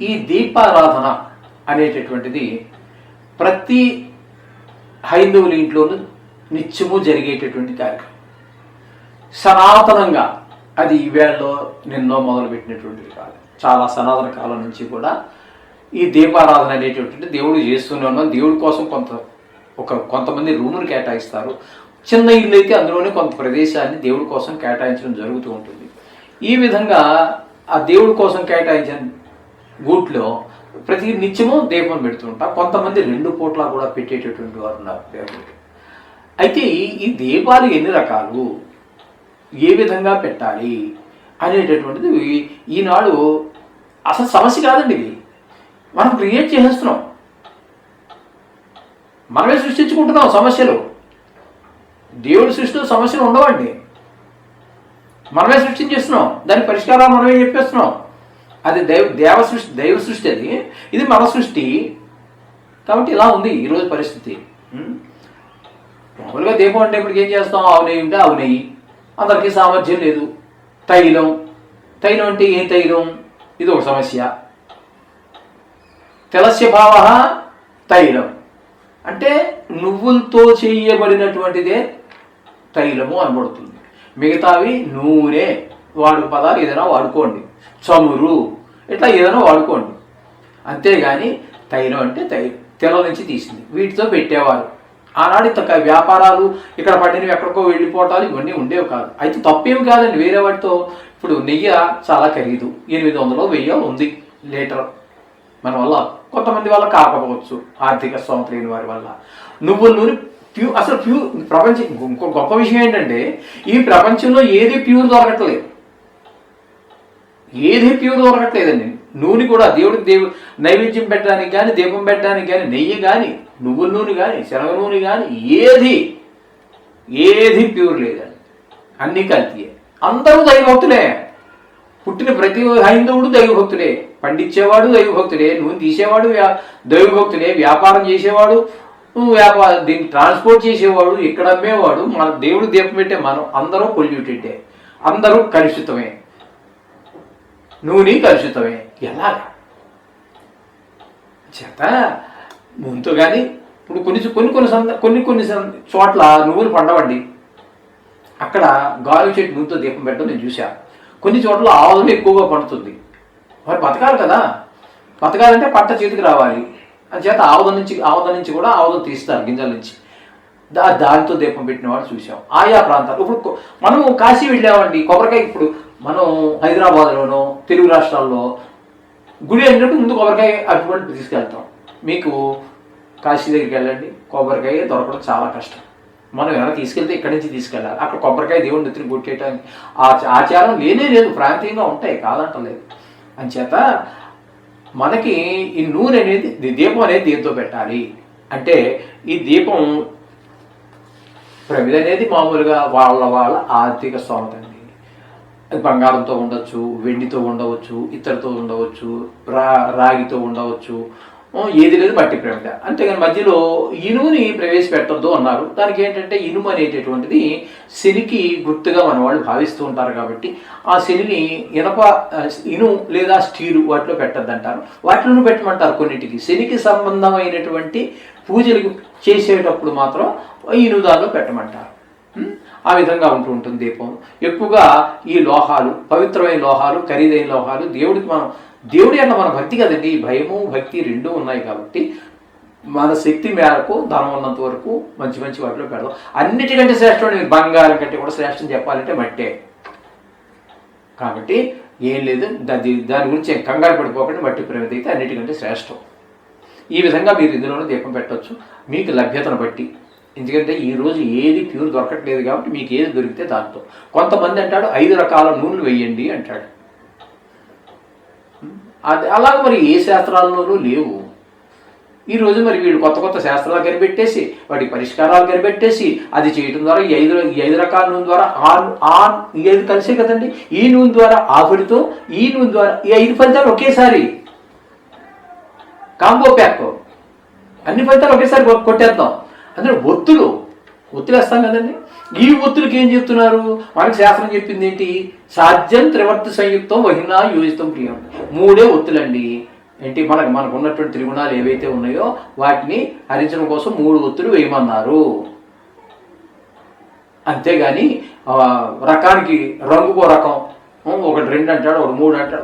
ఈ దీపారాధన అనేటటువంటిది ప్రతి హైందవుల ఇంట్లోనూ నిత్యము జరిగేటటువంటి కార్యక్రమం. సనాతనంగా అది ఈవేళలో నిన్నో మొదలుపెట్టినటువంటిది కాదు. చాలా సనాతన కాలం నుంచి కూడా ఈ దీపారాధన అనేటటువంటి దేవుడు చేస్తూనే ఉన్నాం. దేవుడి కోసం కొంతమంది రూములు కేటాయిస్తారు. చిన్న ఇల్లు అయితే అందులోనే కొంత ప్రదేశాన్ని దేవుడి కోసం కేటాయించడం జరుగుతూ ఉంటుంది. ఈ విధంగా ఆ దేవుడి కోసం కేటాయించిన గూట్లో ప్రతి నిత్యము దీపం పెడుతుంటాం. కొంతమంది 2 పూట్ల కూడా పెట్టేటటువంటి వారు ఉన్నారు దేవుడికి. అయితే ఈ దీపాలు ఎన్ని రకాలు, ఏ విధంగా పెట్టాలి అనేటటువంటిది ఈనాడు అసలు సమస్య కాదండి. ఇది మనం క్రియేట్ చేసేస్తున్నాం, మనమే సృష్టించుకుంటున్నాం సమస్యలు. దేవుడి సృష్టిలో సమస్యలు ఉండవండి, మనమే సృష్టించేస్తున్నాం. దాని పరిష్కారాలు మనమే చెప్పేస్తున్నాం. అది దైవ సృష్టి, అది ఇది మన సృష్టి. కాబట్టి ఇలా ఉంది ఈరోజు పరిస్థితి. మామూలుగా దీపం అంటే ఇప్పటికి ఏం చేస్తాం? ఆవు నెయ్యి ఉంటే ఆవు నెయ్యి, అందరికీ సామర్థ్యం లేదు. తైలం అంటే ఏం తైలం? ఇది ఒక సమస్య. తెలస్య భావ తైలం అంటే నువ్వులతో చేయబడినటువంటిదే తైలము అనబడుతుంది. మిగతావి నూనె పదాలు ఏదైనా వాడుకోండి, చమురు ఇట్లా ఏదైనా వాడుకోండి. అంతేగాని తైలం అంటే తెల నుంచి తీసింది, వీటితో పెట్టేవారు. ఆనాడు వ్యాపారాలు ఇక్కడ పడినవి ఎక్కడికో వెళ్ళిపోవటాలు ఇవన్నీ ఉండేవి కాదు. అయితే తప్పేమి కాదండి వేరే వాటితో. ఇప్పుడు నెయ్యి చాలా ఖరీదు, 800-1000 ఉంది లీటర్. మన వల్ల కొంతమంది వల్ల కాకపోవచ్చు, ఆర్థిక స్తోమత లేని వారి వల్ల. నువ్వుల నూనె అసలు ప్రపంచం ఇంకో గొప్ప విషయం ఏంటంటే ఈ ప్రపంచంలో ఏది ప్యూర్ దొరకట్లేదు, దొరకట్లేదండి. నూనె కూడా దేవుడికి నైవేద్యం పెట్టడానికి కానీ, దీపం పెట్టడానికి కానీ, నెయ్యి కానీ, నువ్వుల నూనె కానీ, శనగ నూనె కానీ ఏది ప్యూర్ లేదండి. అన్నీ కల్తీయే. అందరూ దైవభక్తులే. పుట్టిన ప్రతి హైందవుడు దైవభక్తులే. పండించేవాడు దైవభక్తులే, నూనె తీసేవాడు దైవభక్తులే, వ్యాపారం చేసేవాడు దీన్ని ట్రాన్స్పోర్ట్ చేసేవాడు, ఇక్కడ అమ్మేవాడు, మన దేవుడు దీపం పెట్టే మనం అందరూ పొల్యూటెడే, అందరూ కలుషితమే, నూనె కలుషితమే. ఎలాగా చేత నూనెతో కానీ ఇప్పుడు కొన్ని చోట్ల నువ్వులు పండవండి, అక్కడ గాలి చెట్టు నూనెతో దీపం పెట్టడం నేను చూశాను. కొన్ని చోట్ల ఆవులు ఎక్కువగా పండుతుంది. మరి బతకాలి కదా, బతకాలంటే పంట చేతికి రావాలి. అంచేత ఆవుద నుంచి కూడా ఆవుదం తీస్తారు గింజల నుంచి. దానితో దీపం పెట్టిన వాడు చూసాం ఆయా ప్రాంతాలు. ఇప్పుడు మనము కాశీ వెళ్ళామండి, కొబ్బరికాయ. ఇప్పుడు మనం హైదరాబాద్లోనో తెలుగు రాష్ట్రాల్లో గుడి అయినట్టు ముందు కొబ్బరికాయ అటువంటి తీసుకెళ్తాం. మీకు కాశీ దగ్గరికి వెళ్ళండి, కొబ్బరికాయ దొరకడం చాలా కష్టం. మనం ఏమైనా తీసుకెళ్తే ఇక్కడి నుంచి తీసుకెళ్ళాలి. అక్కడ కొబ్బరికాయ దేవుడిని ఎత్తుని కొట్టేయటానికి ఆచారం లేదు, ప్రాంతీయంగా ఉంటాయి, కాదంటలేదు. అంచేత మనకి ఈ నూనె అనేది, దీపం అనేది దీంతో పెట్టాలి అంటే ఈ దీపం ప్రమిద అనేది మామూలుగా వాళ్ళ ఆర్థిక స్తోమత అండి. బంగారంతో ఉండవచ్చు, వెండితో ఉండవచ్చు, ఇతరుతో ఉండవచ్చు, రాగితో ఉండవచ్చు, ఏది లేదు మట్టి ప్రమిద. అంతేగాని మధ్యలో ఇనుముని ప్రవేశపెట్టద్దు అన్నారు. దానికి ఏంటంటే ఇనుము అనేటటువంటిది శనికి గుర్తుగా మన వాళ్ళు భావిస్తూ ఉంటారు. కాబట్టి ఆ శనిని ఇనుము లేదా స్టీలు వాటిలో పెట్టద్దంటారు. వాటిలోనూ పెట్టమంటారు కొన్నిటికి. శనికి సంబంధమైనటువంటి పూజలు చేసేటప్పుడు మాత్రం ఇనుము దానిలో పెట్టమంటారు. ఆ విధంగా ఉంటూ ఉంటుంది దీపం. ఎక్కువగా ఈ లోహాలు, పవిత్రమైన లోహాలు, ఖరీదైన లోహాలు, దేవుడి అన్న మన భక్తి కదండి. భయము భక్తి రెండూ ఉన్నాయి. కాబట్టి మన శక్తి మేరకు ధనం ఉన్నంత వరకు మంచి వాటిలో పెడదాం. అన్నిటికంటే శ్రేష్టం బంగారం కంటే కూడా శ్రేష్టం చెప్పాలంటే మట్టే. కాబట్టి ఏం లేదు, దాని గురించి కంగారు పడిపోకండి. మట్టి ప్రమిద అయితే అన్నిటికంటే శ్రేష్టం. ఈ విధంగా మీరు ఇందులోనే దీపం పెట్టవచ్చు మీకు లభ్యతను బట్టి. ఎందుకంటే ఈరోజు ఏది ప్యూర్ దొరకట్లేదు కాబట్టి మీకు ఏది దొరికితే దాంతో. కొంతమంది అంటాడు 5 రకాల నూనెలు వేయండి అంటాడు. అది అలాగే మరి ఏ శాస్త్రాల్లోనూ లేవు. ఈరోజు మరి వీళ్ళు కొత్త శాస్త్రాలు కనిపెట్టేసి వాటికి పరిష్కారాలు కనిపెట్టేసి అది చేయడం ద్వారా ఈ 5 రకాల నూనె ద్వారా ఈ 5 కలిసే కదండి. ఈ నూనె ద్వారా ఆ ఫలితం, ఈ నూనె ద్వారా ఈ 5 ఫలితాలు ఒకేసారి కాంబో ప్యాక్, అన్ని ఫలితాలు ఒకేసారి కొట్టేద్దాం. అందులో ఒత్తులు వేస్తాం కదండి. ఈ ఒత్తులకి ఏం చెప్తున్నారు? మనకి శాస్త్రం చెప్పింది ఏంటి? సాధ్యం త్రివర్తి సంయుక్తం వహినా యోజితం ప్రియం. 3 ఒత్తులండి. ఏంటి మనకు ఉన్నటువంటి త్రిగుణాలు ఏవైతే ఉన్నాయో వాటిని హరించడం కోసం 3 ఒత్తులు వేయమన్నారు. అంతేగాని రకానికి రంగుకో రకం, ఒకటి 2 అంటాడు, ఒకటి 3 అంటాడు,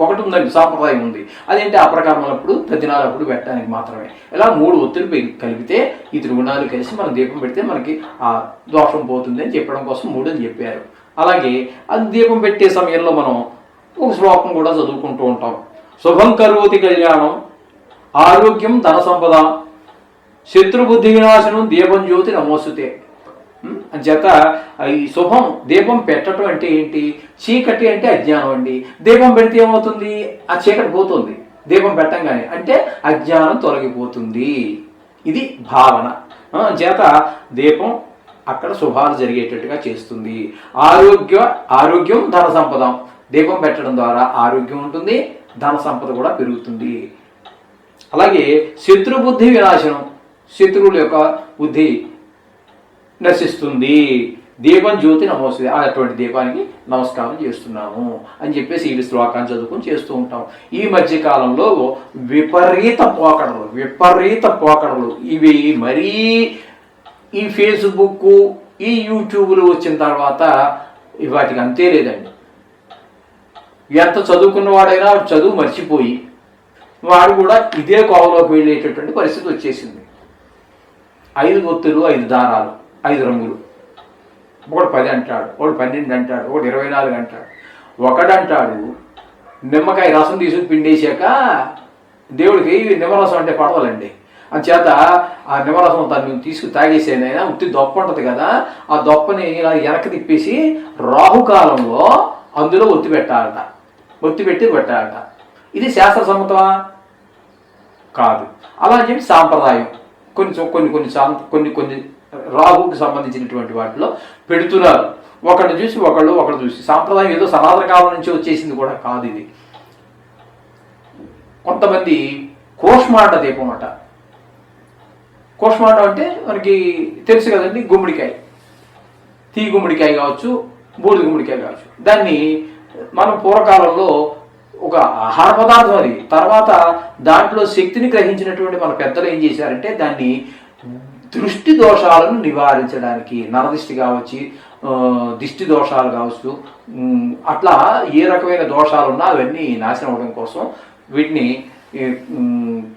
ఒకటి ఉందండి, సాంప్రదాయం ఉంది. అదేంటి అప్రకర్మలప్పుడు తద్దినాలప్పుడు పెట్టడానికి మాత్రమే. ఇలా 3 ఒత్తులు కలిపితే ఈ త్రిగుణాలు కలిసి మనం దీపం పెడితే మనకి ఆ దోషం పోతుంది అని చెప్పడం కోసం 3 అని చెప్పారు. అలాగే అది దీపం పెట్టే సమయంలో మనం ఒక శ్లోకం కూడా చదువుకుంటూ ఉంటాం. శుభం కరోతి కళ్యాణం, ఆరోగ్యం ధన సంపద, శత్రుబుద్ధి వినాశనం, దీపం జ్యోతి నమోస్తుతే. అంచేత ఈ శుభం దీపం పెట్టడం అంటే ఏంటి? చీకటి అంటే అజ్ఞానం అండి. దీపం పెడితే ఏమవుతుంది? ఆ చీకటి పోతుంది దీపం పెట్టంగానే, అంటే అజ్ఞానం తొలగిపోతుంది. ఇది భావన. చేత దీపం అక్కడ శుభాలు జరిగేటట్టుగా చేస్తుంది. ఆరోగ్యం ధన సంపద, దీపం పెట్టడం ద్వారా ఆరోగ్యం ఉంటుంది, ధన సంపద కూడా పెరుగుతుంది. అలాగే శత్రుబుద్ధి వినాశనం, శత్రువుల యొక్క బుద్ధి నశిస్తుంది. దీపం జ్యోతి నమోస్తుంది, అటువంటి దీపానికి నమస్కారం చేస్తున్నాము అని చెప్పేసి ఈ శ్లోకాన్ని చదువుకొని చేస్తూ ఉంటాం. ఈ మధ్యకాలంలో విపరీత పోకడలు ఇవి మరీ ఈ ఫేస్బుక్, ఈ యూట్యూబ్లు వచ్చిన తర్వాత వాటికి అంతే లేదండి. ఎంత చదువుకున్న వాడైనా చదువు మర్చిపోయి వాడు కూడా ఇదే కోవలోకి వెళ్ళేటటువంటి పరిస్థితి వచ్చేసింది. 5 ఒత్తులు, 5 దారాలు, 5 రంగులు, ఒకడు 10 అంటాడు, ఒకడు 12 అంటాడు, ఒకడు 24 అంటాడు. ఒకడంటాడు నిమ్మకాయ రసం తీసుకుని పిండేశాక దేవుడికి నిమ్మరసం అంటే పడవలండి, అంచేత ఆ నిమ్మరసం తను తీసుకుని తాగేసేనైనా ఉత్తి దొప్ప ఉంటుంది కదా, ఆ దొప్పని ఇలా వెనక్కి తిప్పేసి రాహుకాలంలో అందులో ఒత్తి పెట్టాలట. ఇది శాస్త్ర సమ్మతమా? కాదు. అలా అని చెప్పి సాంప్రదాయం కొన్ని రాహుకి సంబంధించినటువంటి వాటిలో పెడుతున్నారు. ఒకళ్ళు చూసి సాంప్రదాయం ఏదో సనాతన కాలం నుంచి వచ్చేసింది కూడా కాదు. ఇది కొంతమంది కోష్మాండ దీపం అట. కోష్మాండం అంటే మనకి తెలుసు కదండి, గుమ్మడికాయ, తీ గుమ్మడికాయ కావచ్చు, బూడిద గుమ్మడికాయ కావచ్చు. దాన్ని మనం పూర్వకాలంలో ఒక ఆహార పదార్థం అది. తర్వాత దాంట్లో శక్తిని గ్రహించినటువంటి మన పెద్దలు ఏం చేశారంటే దాన్ని దృష్టి దోషాలను నివారించడానికి, నరదిష్టి కావచ్చు, దిష్టి దోషాలు కావచ్చు, అట్లా ఏ రకమైన దోషాలు ఉన్నా అవన్నీ నాశనం అవడం కోసం వీటిని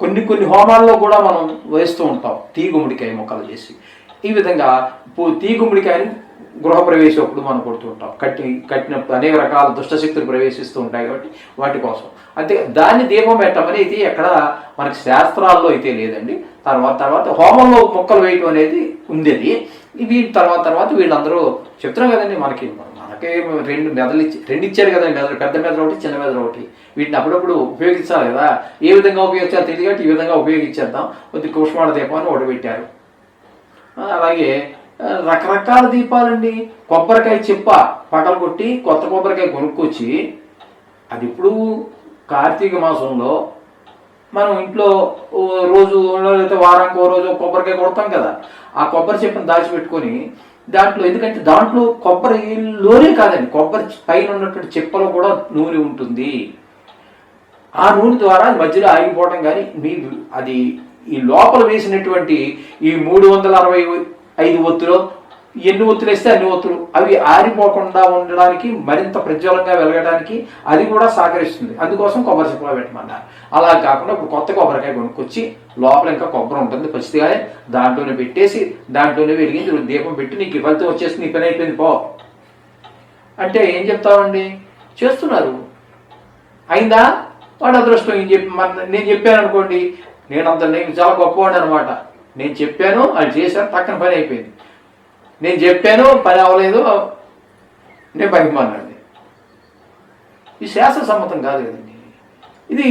కొన్ని హోమాల్లో కూడా మనం వేస్తూ ఉంటాం, తీ గుమ్మడికాయ మొక్కలు చేసి. ఈ విధంగా తీ గుమ్మడికాయని గృహప్రవేశప్పుడు మనం కొడుతూ ఉంటాం. కట్టినప్పుడు అనేక రకాల దుష్టశక్తులు ప్రవేశిస్తూ ఉంటాయి కాబట్టి వాటి కోసం. అంతే, దాన్ని దీపం పెట్టమని అయితే ఎక్కడ మనకి శాస్త్రాల్లో అయితే లేదండి. తర్వాత హోమంలో మొక్కలు వేయటం అనేది ఉంది. అది ఇవి తర్వాత వీళ్ళందరూ చెప్తున్నారు కదండి, మనకే 2 మెదలు ఇచ్చారు కదండి, పెద్ద మెదడు ఒకటి, చిన్న మెదడు ఒకటి. వీటిని అప్పుడప్పుడు ఉపయోగించాలి కదా. ఏ విధంగా ఉపయోగించాలి తెలియదు, ఈ విధంగా ఉపయోగించేద్దాం. కొద్ది కుష్మాండ దీపాన్ని ఒకటి పెట్టారు. అలాగే రకరకాల దీపాలండి. కొబ్బరికాయ చెప్ప పగలు కొట్టి కొత్త కొబ్బరికాయ కొనుక్కొచ్చి, అది ఇప్పుడు కార్తీక మాసంలో మనం ఇంట్లో రోజు లేకపోతే వారానికి 1 రోజు కొబ్బరికాయ కొడతాం కదా, ఆ కొబ్బరి చెప్పని దాచిపెట్టుకొని దాంట్లో, ఎందుకంటే దాంట్లో కొబ్బరిలోనే కాదండి, కొబ్బరి పైన ఉన్నటువంటి చెప్పలో కూడా నూనె ఉంటుంది. ఆ నూనె ద్వారా మధ్యలో ఆగిపోవడం కానీ అది ఈ లోపల వేసినటువంటి ఈ 365 ఒత్తులు, ఎన్ని ఒత్తులు వేస్తే అన్ని ఒత్తులు అవి ఆరిపోకుండా ఉండడానికి, మరింత ప్రజ్వలంగా వెలగడానికి అది కూడా సహకరిస్తుంది. అందుకోసం కొబ్బరి చెప్పలో పెట్టమన్నారు. అలా కాకుండా ఇప్పుడు కొత్త కొబ్బరికాయ కొనుక్కొచ్చి లోపల ఇంకా కొబ్బరి ఉంటుంది పచ్చిదిగా, దాంట్లోనే పెట్టేసి దాంట్లోనే వెలిగించి దీపం పెట్టి నీకు ఫలితం వచ్చేసి నీ పని అయిపోయింది పో అంటే ఏం చెప్తామండి? చేస్తున్నారు. అయిందా? వాడు అదృష్టం. నేను చెప్పాను అనుకోండి, నేను చాలా గొప్పవాడు అనమాట. నేను చెప్పాను, అది చేశాను, పక్కన పని అయిపోయింది. నేను చెప్పాను, పని అవ్వలేదు, నేను పనికి మానండి. ఇది శాస్త్ర సమ్మతం కాదు కదండి. ఇది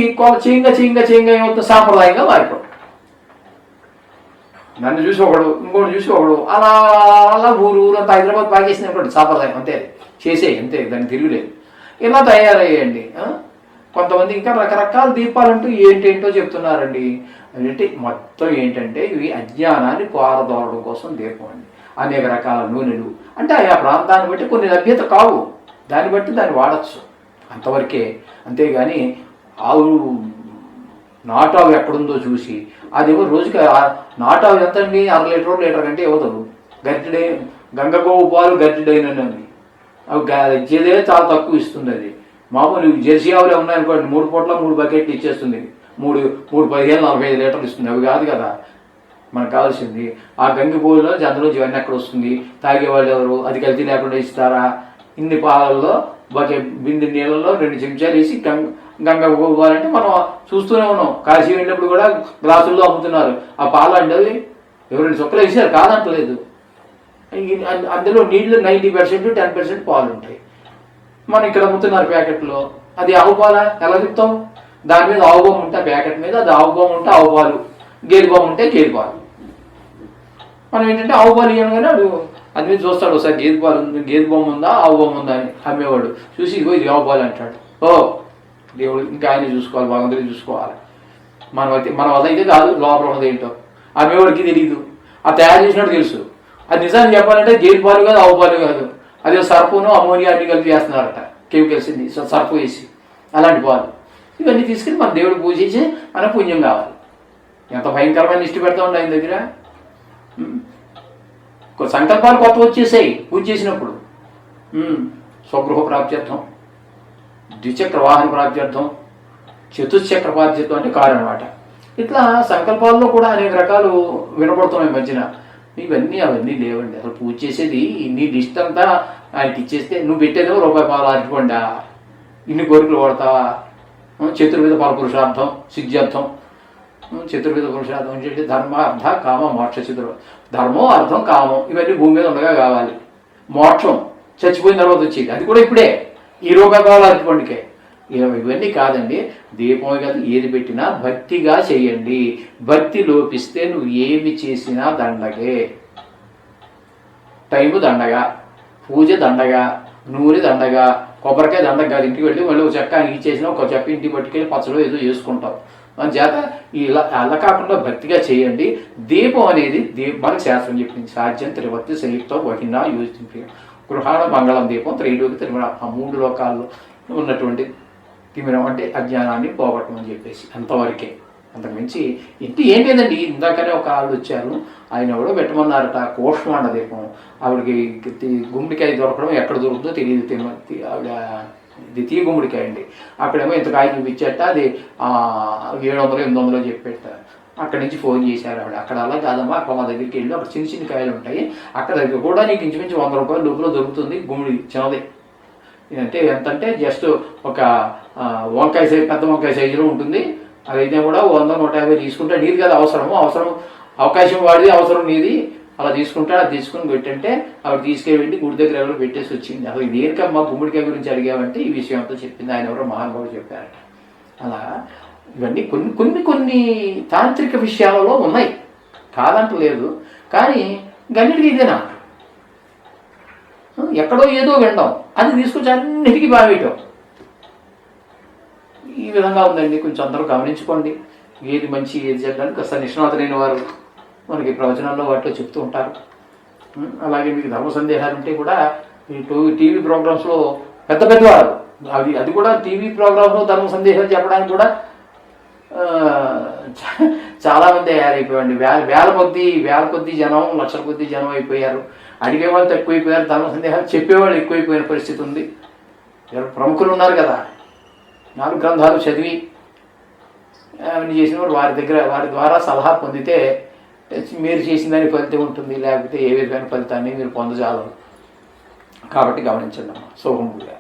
చేయంగా ఏమవుతుంది? సాంప్రదాయంగా మారిపోవడం. నన్ను చూసి ఒకడు, ఇంకోటి చూసి ఒకడు, అలా ఊరంతా హైదరాబాద్ బాగేసింది అనుకోండి, సాంప్రదాయం అంతే, అంతే, దాన్ని తిరుగులేదు. ఇలా తయారయ్యండి. కొంతమంది ఇంకా రకరకాల దీపాలంటూ ఏంటేంటో చెప్తున్నారండి. అంటే మొత్తం ఏంటంటే ఇవి అజ్ఞానాన్ని పారదోలడం కోసం దీపం అండి. అనేక రకాల నూనెలు అంటే ఆయా ప్రాంతాన్ని బట్టి కొన్ని లభ్యత కావు, దాన్ని బట్టి దాన్ని వాడచ్చు, అంతవరకే. అంతేగాని నాటావు ఎక్కడుందో చూసి అదేమో రోజుకి నాటావు ఎంత అండి, 1/2 లీటర్ లీటర్ కంటే ఇవ్వదు. గట్టిడే గంగగోవు పాలు గట్టిడైనది అవి ఇచ్చేదే చాలా తక్కువ ఇస్తుంది. అది మామూలు జెర్సీ ఆవులే ఉన్నాయనుకోండి, 3 పూట్ల 3 బకెట్లు ఇచ్చేస్తుంది. 3 15-45 లీటర్లు ఇస్తుంది. అవి కాదు కదా మనకు కావాల్సింది. ఆ గంగి పువ్వులో అందులోంచి ఇవన్నీ ఎక్కడ వస్తుంది, తాగేవాళ్ళు ఎవరు, అది కల్తీ లేకుండా ఇస్తారా? ఇన్ని పాలల్లో బింది నీళ్ళలో 2 చెంచాలు వేసి గంగ పోవాలంటే మనం చూస్తూనే ఉన్నాం. కాశీ వెళ్ళినప్పుడు కూడా గ్లాసుల్లో అమ్ముతున్నారు. ఆ పాలు అంటే ఎవరైనా చొక్కలు వేసారు కాదంటలేదు. అందులో నీళ్లు 90%, 10% పాలు ఉంటాయి. మనం ఇక్కడ అమ్ముతున్నారు ప్యాకెట్లో. అది ఆవు పాలా ఎలా చెప్తాం? దాని మీద ఆవు బొమ్మ ఉంటే ప్యాకెట్ మీద, అది ఆవు బొమ్మ ఉంటే ఆవు పాలు, గేదె బొమ్మ ఉంటే గేదె పాలు. మనం ఏంటంటే ఆవు పాలు ఇవ్వగానే వాడు అది మీద చూస్తాడు, ఒకసారి గేదె పాలు ఉంది, గేదె బొమ్మ ఉందా ఆవు బొమ్మ ఉందా అని అమ్మేవాడు. చూసి ఇదిగో ఇది ఆవు పాలు అంటాడు. ఓ దేవుడు ఇంకా ఆయన చూసుకోవాలి, భగవంతుడిని చూసుకోవాలి. మన వల్ల అయితే కాదు, లోపల ఉన్నది ఏంటో అమ్మేవాడికి తెలియదు, ఆ తయారు చేసినట్టు తెలుసు. అది నిజాన్ని చెప్పాలంటే గేదె పాలు కాదు, ఆవు పాలు కాదు, అదే సర్పును అమోనియా అన్ని కలిపి చేస్తున్నారట, కెమికల్స్ సర్పు వేసి. అలాంటి పాలు ఇవన్నీ తీసుకెళ్ళి మన దేవుడు పూజించి మన పుణ్యం కావాలి. ఎంత భయంకరమైన ఇష్ట పెడతా ఉండే ఆయన దగ్గర. సంకల్పాలు కొత్త వచ్చేసాయి పూజ చేసినప్పుడు. స్వగృహ ప్రాప్త్యర్థం, ద్విచక్ర వాహన ప్రాప్త్యర్థం, చతుశ్చక్ర ప్రాప్త్యర్థం అంటే కారు అనమాట. ఇట్లా సంకల్పాల్లో కూడా అనేక రకాలు వినపడుతున్నాయి మధ్యన. అవన్నీ లేవండి. అసలు పూజ చేసేది నీ లిస్ట్ అంతా ఆయనకి ఇచ్చేస్తే నువ్వు పెట్టేదేమో ₹1 అరటిపండా, ఇన్ని కోరికలు కొడతావా? చతుర్విధ పరపురుషార్థం, సిద్ధ్యర్థం. చతుర్విధ పురుషార్థం అంటే ధర్మ, అర్థ, కామ, మోక్ష. ధర్మం, అర్థం, కామం ఇవన్నీ భూమి మీద ఉండగా కావాలి. మోక్షం చచ్చిపోయిన తర్వాత వచ్చేది, అది కూడా ఇప్పుడే ఈ ₹1 అరటిపండుకే. ఇవన్నీ కాదండి. దీపం కాదు, ఏది పెట్టినా భక్తిగా చేయండి. భక్తి లోపిస్తే నువ్వు ఏమి చేసినా దండగే. టైము దండగా, పూజ దండగా, నూనె దండగా, కొబ్బరికాయ దండగా కాదు. ఇంటికి వెళ్ళి మళ్ళీ ఒక చెక్క ఆయనకి ఇచ్చేసినా ఒక చెక్క ఇంటికి పట్టుకెళ్ళి పచ్చలో ఏదో చేసుకుంటావు. మన చేత ఇలా అలా కాకుండా భక్తిగా చేయండి. దీపం అనేది మనకు శాస్త్రం చెప్పింది. సాధ్యం త్రివర్తి సంయుక్తం వహినా యోజింపి గృహాణ మంగళం దీపం త్రైలోకి తిరుమల. ఆ 3 లోకాల్లో ఉన్నటువంటి తిమిరం అంటే అజ్ఞానాన్ని పోగొట్టమని చెప్పేసి అంతవరకే. అంతకుమించి ఏం లేదండి. ఇందాకనే ఒక ఆవిడ వచ్చారు, ఆయన ఎవడో పెట్టమన్నారట కోష్మాండ దీపం. ఆవిడకి గుమ్మడికాయ దొరకడం ఎక్కడ దొరుకుతుందో తెలియదు. ఆవిడ ద్వితీయ గుమ్మడికాయ అండి. అక్కడేమో ఇంత కాయ చూపించట, అది 700-800 చెప్పేట. అక్కడి నుంచి ఫోన్ చేశారు ఆవిడ. అక్కడ అలా కాదమ్మా, అక్కడ మా దగ్గరికి వెళ్ళి అక్కడ చిన్న చిన్న కాయలు ఉంటాయి, అక్కడ దగ్గర కూడా నీకు ఇంచుమించు ₹100 లోపల దొరుకుతుంది గుమ్మడి చిన్నది. అంటే ఎంతంటే జస్ట్ ఒక వంకాయ సైజు, పెద్ద వంకాయ సైజులో ఉంటుంది. అదైతే కూడా 100-150 తీసుకుంటే నీది కదా అవసరం అవకాశం వాడిది, అవసరం నీది. అలా తీసుకుంటాడు. అది తీసుకుని పెట్టంటే ఆవిడ తీసుకెళ్ళి గుడి దగ్గర ఎవరో పెట్టేసి వచ్చింది. అసలు దేనికమ్మా గుమ్మడికాయ గురించి అడిగామంటే ఈ విషయం అంతా చెప్పింది. ఆయన ఎవరో మహానుభావుడు చెప్పారట. అలా ఇవన్నీ కొన్ని తాంత్రిక విషయాలలో ఉన్నాయి, కాదంటలేదు. కానీ గన్నిటికి ఇదేనా, ఎక్కడో ఏదో వినడం, అది తీసుకొచ్చి అన్నిటికీ బావేయటం, ఈ విధంగా ఉందండి. కొంచెం అందరూ గమనించుకోండి. ఏది మంచి ఏది చెడ్డని కాస్త నిష్ణాతులైన వారు మనకి ప్రవచనాల్లో వాటిలో చెప్తూ ఉంటారు. అలాగే మీకు ధర్మ సందేహాలు ఉంటే కూడా ఈ టీవీ ప్రోగ్రామ్స్లో పెద్దవారు అది కూడా టీవీ ప్రోగ్రామ్స్లో ధర్మ సందేహాలు చెప్పడానికి కూడా చాలామంది తయారైపోయారండి. వేల కొద్ది జనం, లక్షల కొద్ది జనం అయిపోయారు. అడిగే వాళ్ళు తక్కువైపోయారు, ధర్మ సందేహాలు చెప్పేవాళ్ళు ఎక్కువైపోయిన పరిస్థితి ఉంది. ప్రముఖులు ఉన్నారు కదా, 4 గ్రంథాలు చదివి అవన్నీ చేసిన వారి ద్వారా సలహా పొందితే మీరు చేసిన దాని ఫలితం ఉంటుంది, లేకపోతే ఏ విధమైన ఫలితాన్ని మీరు పొందజాలరు. కాబట్టి గమనించండి అమ్మా. శుభంగా.